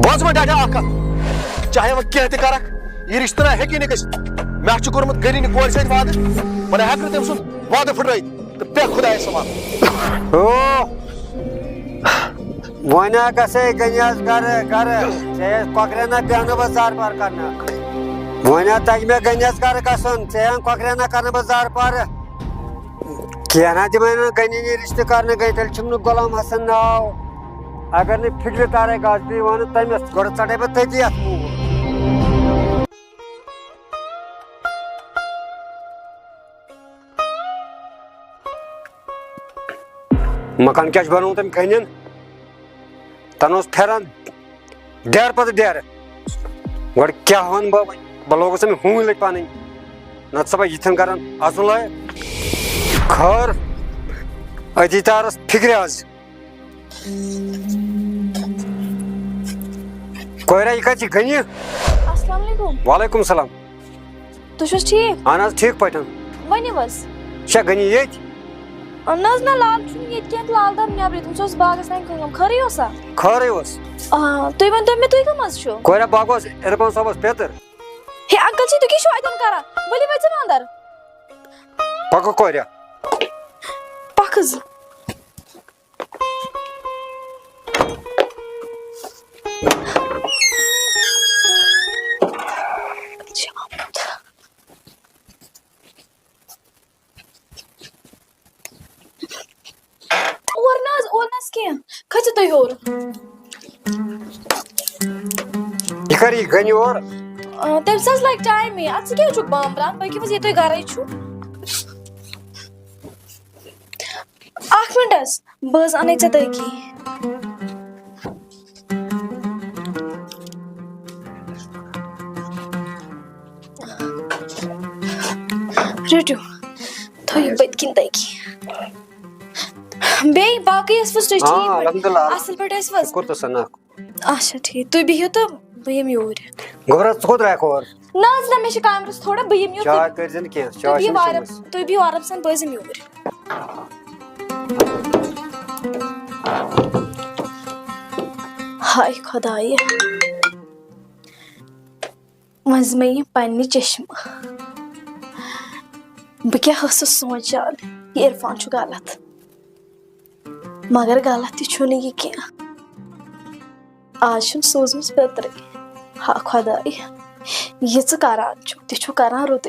बस में डाटा आका चाहे वह क्या करक यह रिश्ता हेकी नह गस मे कोर्मुत गरीन कोर सत वाद वह हेक तम सुन वाद फुट तो पे खुदा सवाल वन गसे गनियास कर ककरेना बेहन बह जार पार कर वन तक मे गनियास कर गसन ककरेना कर बह जार पार क्या दिम गनी रिश्ते कर गई तेल गुलाम हसन नाव अगर न फिक्र तारे गाज बी वन तमस गो चटे बह तथी अत मकान क्या बनों तम गन तन फेरन डेर पत डेर गो क्या वन बह लोगस हूं लग पान नत सब यन कर अजुल खर अति तारस फिक्र आज कोयरा यह कत गनी अस्सलाम वालेकुम। वालेकुम सलाम तुम ठीक अहन ठीक पे वनिव छा गनी ये ना लाल ये लाल दम नबर तुम बागस कम खरी खर तुम वन मे तुम कम कोयरा बाग इरफान साहबस पेतर हे अंकल जी तुम क्या अतन कर वली वच अंदर पक कोयरा पक खच तुम होर यह कर गनी और तम लग टाइम अत क्या बामरान पकि ये तुम गर मिनट बह अन तकी रटो थो बतकिन तकी बे बाकी ठीक असल पे अच्छा ठीक तुम बिहो तो बह यम यूर गोबर कोत रख और ना मे कामरस थोड़ा बह यम यूर चाय कर क्या चाय तुम बिहो आराम सान बह यम यूर हाय खुदाई मज में पन्ने चश्म बह क्या सोचान ये इरफान गलत मगर गलत तह यह क्या आज सोजम पेतर हा खुदाई यह करान तह करान रुत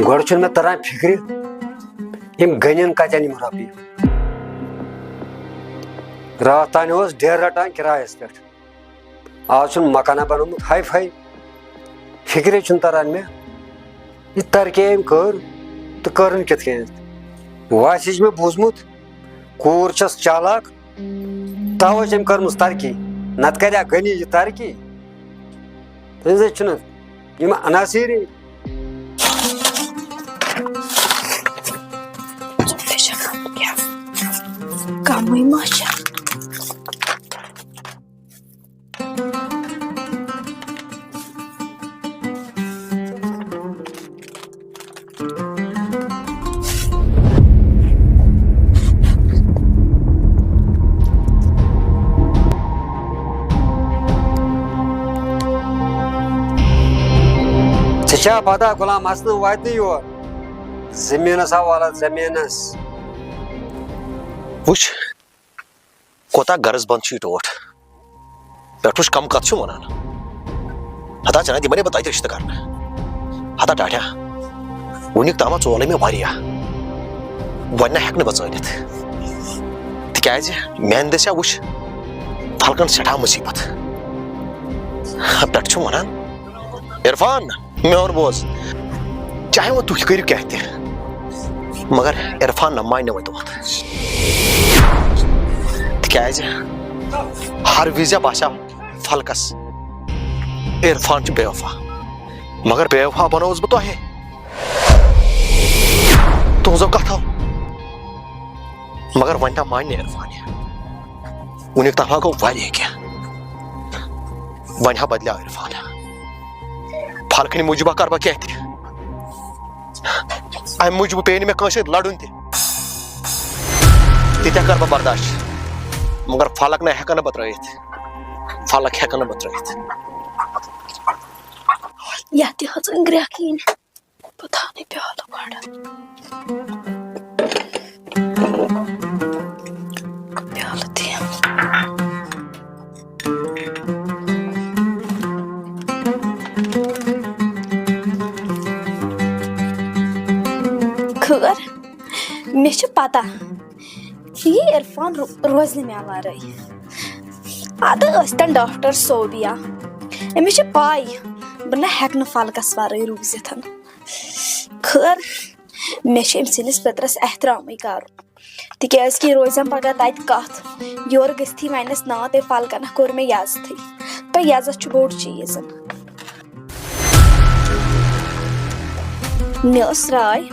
गोड़ मे तरान फिक्र यम गन कतन रपी रात तान डेर रटान किरायस पे आज मकाना बनोमुत हाई फाई फिक्रे तरान मे यह तरके कर तो कर्न कित वास मे बूजमुत कूर छस चालाक तवे अम कर्म तरक्की नत कर गनी यह तरक्की तम अनासीरी कम माशा क्या पता गुलाम हसन वात योर जमीनस हवाला जमीनस वुच कोता गरज बंद टोट पे कम कत वन हता चना दिमे बत रिश्ते कर हता टाटा वनिक तम चोल मे वन हेक बह चलित तिज मेन दस वुच फलकन सठा मुसीबत पे वन इरफान मेन बोज चाहे वो तुम करो क्या मगर इरफान न मान वो तिज हर विज बसा फलकस इरफान बेवफा मगर बेवफा बनोस बह तुहे तुजो कथो मगर वन ना मान इरफान वनिक तमा गो क्या वन बदल इरफान फालकनी मूजूबा कर बह कह अम मूजूब पे मे कंस लड़न तीत कर बह बर्दाश्त मगर फलक ना हेकन बह त्रयित फलक हेकन बह त्रयित या हजन ग्रहकीन पता नहीं प्याल प्याल खबर मे पता ये इरफान रोज मे वारे अदन डॉक्टर सोबिया अमिस पाई बह ना हेक फलकस वारे रूजित खैर मे अमस पितरस एहतराम कर तिकाज कि रोजन पगह तत कथ योर गथी वनस ना ते फलकन कोर मे यजत तो यजत बोड़ चीज मे राय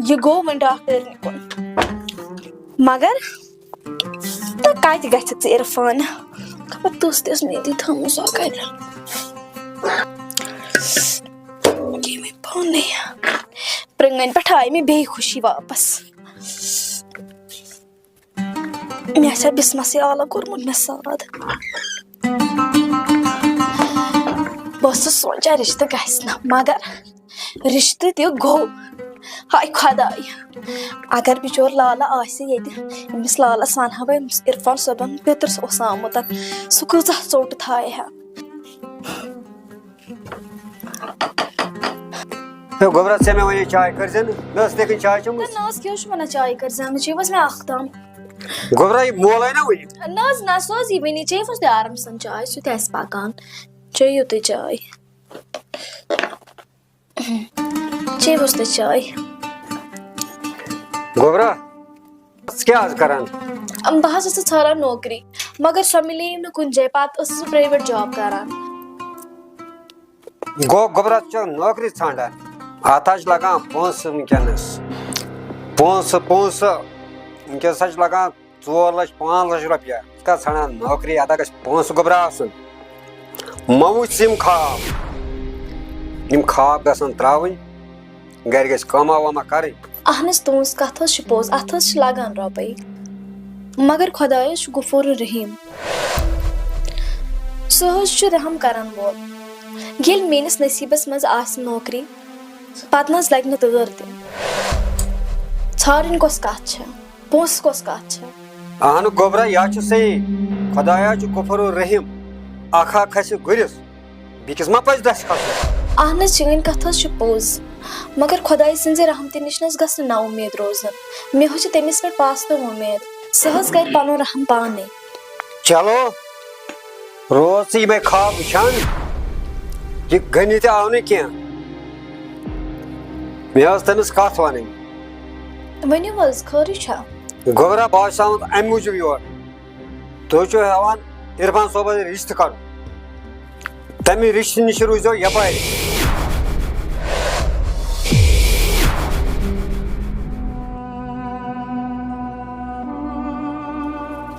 यह गो वो डॉक्टर निकुन मगर तो कत गथ इरफान खबर तुस तस मेदी थमु सो कर पाने प्रंगन पे आई मे बे खुशी वापस मे बिस्मस आला कोर्मुत मे साद बह सोचा रिश्ते गना मगर रिश्ते तो गो हाय खुदाई अगर बिचोर लाला आमिस लालस वन हा इरफान सोबन पितर आमुत सह कूचा चोट थाए हा गोबरा से मे वन चाय कर चाय चम क्या वन चाय कर चेवस मे अख्ताम गोबरा मोल ना वन ना सोज वन चेवस आराम सन चाय सह पकान चेयू तुम चाय चेवस तुम चाय गोबरा क्या करान बह ारान नौकरी मगर सो मिले ना कुन जाए पत प्राइवेट जॉब करान गोबरा नौकरी ांडान अत लगान पोस वनस पोस वनस लगान 4 लाख 5 लाख रुपया ांडान नौकरी अत पोस गोबरा मो खाब गसन त्रावन गर गमा वमा कर अहनस तुज कथ पोज अत लगान रोपे मगर खुदाय गफूर रहीम सह रहम करन वोल ये मेनिस नसीबस मज नौकरी पत न लग तैर तम छान कस कत पोस कस कत अहन गोबरा यह सही खुदाया गफूर रहीम अखा खस गुरिस बिकिस मा पज दस खस अहन चीन कथ पोज मगर खुदाई सज रहमत नश गस ना उम्मीद रोजन मे हो तमिस पे पास तो उम्मीद सह कर पन रहम पाने चलो रोज मे खाब वुचान यह गनि आव न क्या मे तमिस कत वन वनु खरी गोबरा बह अम मूजूब योर तुम हेवान इरफान सोबस रिश्त कर तमें रिश्ते नश रूजो यपार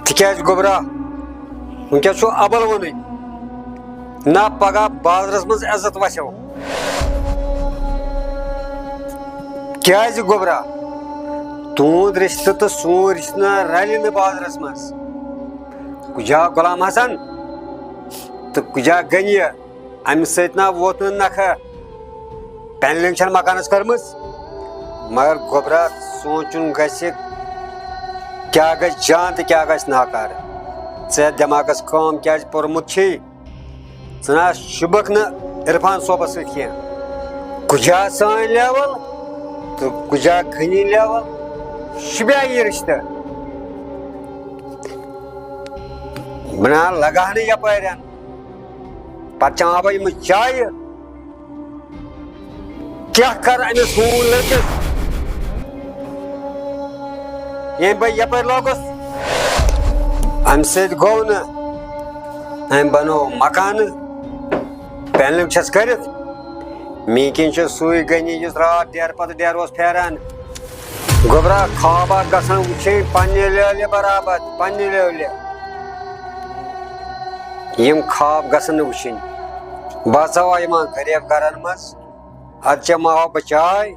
तिकाज गोबरा वनकस अबल वन ना पगह बाजरस मज इज्जत वसो क्या गोबरा तुंद रिश्ते तो सून रिश्ते रल न बाजरस मज कुजा गुलाम हसन तो कुजा गनि अम सत वोत नख पेनलिंग मकानस कर्म मगर गोबरा सोचुन क्या जान तो क्या नाकार ऐ दिमागस कम क्या पोर्मुत ना शुबक न इरफान सोबस सह कुजा सान लेवल तो कुजा खनी लेवल शुबा यह रिश्ते बना लगा यपार पे चमा बह चाय क्या कर अमिस हून लड़कस ये बह यपर लोगस अम सत गो न अम बनो मकान पेनलिंग छस कर मीकिन सुई गनि युस रात डेर पत डेर फेरान गोबरा खाबा गसन वुचन पन्ने लेवल बराबर पन्ने लेवल यम खाब गसन वुचन बसा गरीब घरन मज अद चमाव बह चाय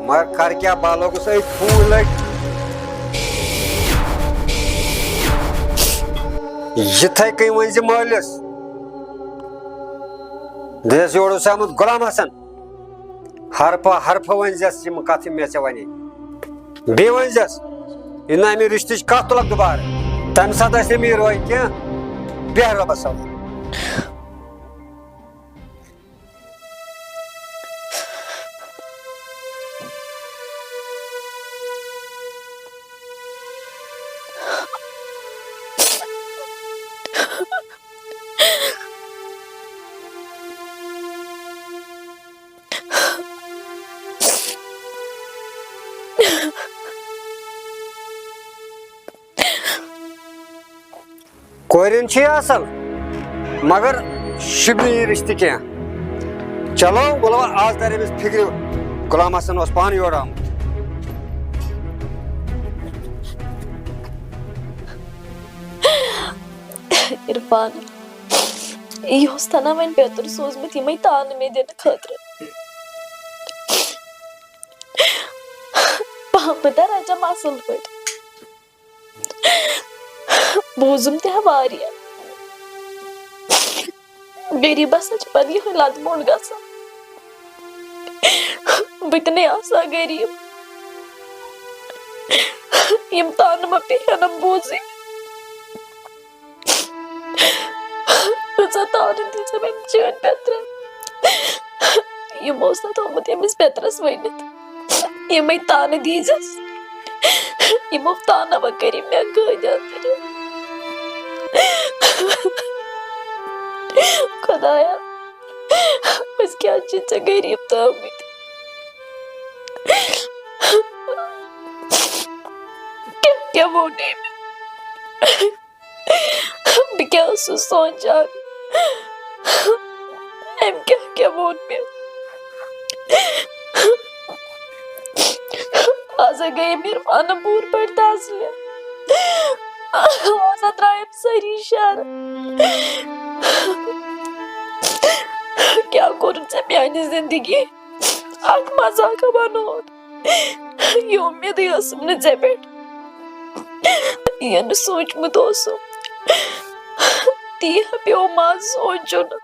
मगर कर क्या बालों को सही फूल लग यथे कई वन मालिस दस योड़ आमुत गुलाम हसन हरफा हरफा वनस कथ मे वे बे वनस इन अमि रिश्त कत तुलक दोबारा तम सात ये रोय क्या बेह रबस सवाल कोरिन असल मगर शुभ रिश्ते क्या चलो बोलो आज तर अमिस फिक्र गुलाम हसन पान योर आमुत इरफान यह तना वन पेतर सोजमुत यम तान मे दिन खतर बह रजम असल पे बोजुम तह वारिया गरीबस पे यह लद मोड़ ग बतने आसा गरीब यम तान मे पेनम बोज तान दीज मे चन पेतर यमो थोमुत यमिस पेतरस वनित यम तान दीजस यमो ताना व कर मे गद खुदाया बस क्या चे गरीब तमुत क्या वोने बह क्या सोचान अम क्या वोन मे आज गई इरफान पूर पे तसलिया आज द्राय सारी शर क्या कोर मे जिंदगी अख मजाक बनोत ये उम्मीद े पे यह सोचमुत तीह पे मज सोचुन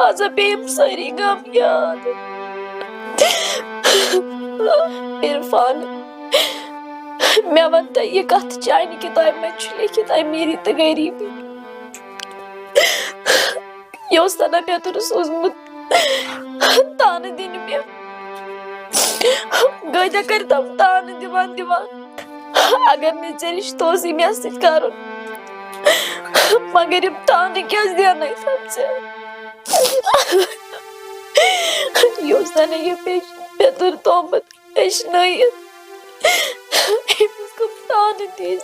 आज पेम सारी गम याद इरफान मे वन तो यह कथ चाने किताब में लिखित अमीरी तो गरीबी यह तना पेतर सोजमुत तान दिन मे गजा कर तम तान दिवान दिवान अगर मे े रिश्तो मे कर मगर तान क्या दिन सन यह पेतर तोमुत हेचनत तान दीज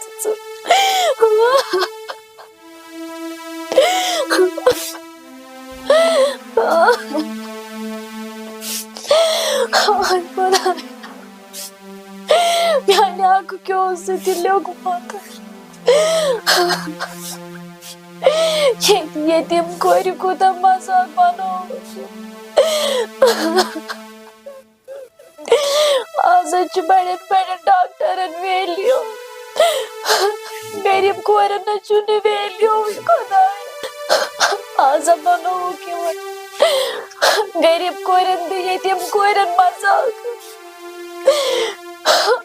मैंने आंखों क्यों से दिलों को पाता ये तुम कोई खुदा मजाक बनो आज बड़े बड़े डॉक्टर वेलियो गरीब कोरन चुन वेलियो खुदा आज बनो क्यों गरीब कोरन ये तुम कोरन मजाक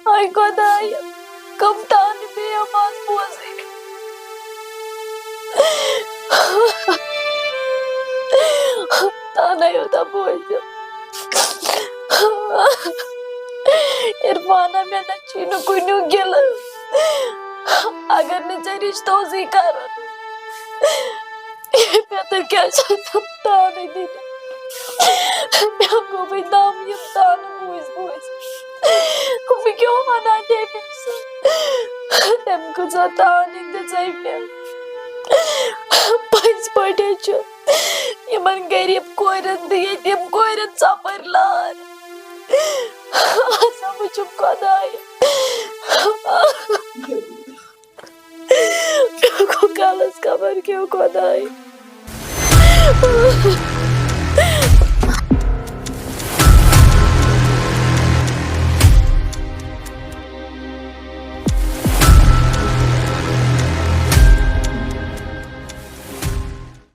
ay खुदाया कम तान पे आवाज बोझे ताना योदा बोझ इरफाना में न चीनो कोई न्यू गिल अगर न चे रिश्तों से कर बेहतर क्या चाहता ताने दीने मैं को भी नाम ये तान बोझ Wie क्यों मना दे तम को तान पज पड़े इन गरीब कोरन यम कोरन सफर लार वो खुदाय कलस खबर क्यों खुदाय कर